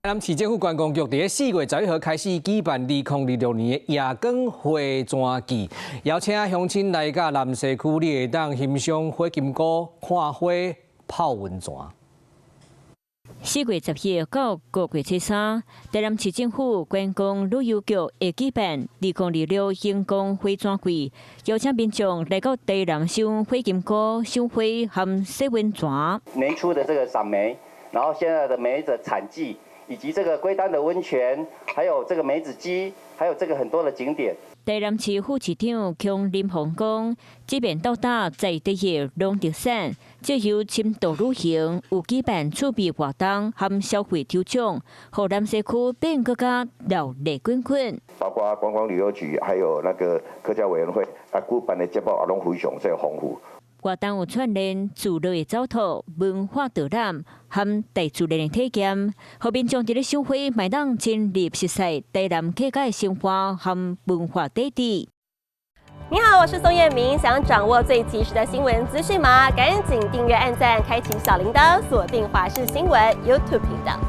台南市政府觀光局在4月11號開始舉辦2026年的夜光花磚季，邀請鄉親來到南西區，你會當欣賞火金菇、看花、泡溫泉。4月11號到5月13日，台南市政府觀光旅遊局會舉辦2026夜光花磚季，邀請民眾來到台南賞火金菇、賞花和洗溫泉。年初的這個賞梅，然後現在的梅子產季。以及這個龜丹的溫泉，還有這個梅子雞，還有這個很多的景點。台南市副市長江林鵬講，這邊到達在地的農特產，借由深度旅行，有舉辦趣味活動和消費抽獎，讓南西區變更加熱鬧滾滾。包括觀光旅遊局，還有那個客家委員會，舉辦的節目也攏非常豐富。活動有串聯自然的走讀、文化導覽和大自然的體驗，讓民眾在咧賞花買當親歷熟悉台南客家的生活和文化底蘊。你好，我是宋彥明，想掌握最及時的新聞資訊嗎？趕緊訂閱、按讚、開啟小鈴鐺，鎖定華視新聞 YouTube 頻道。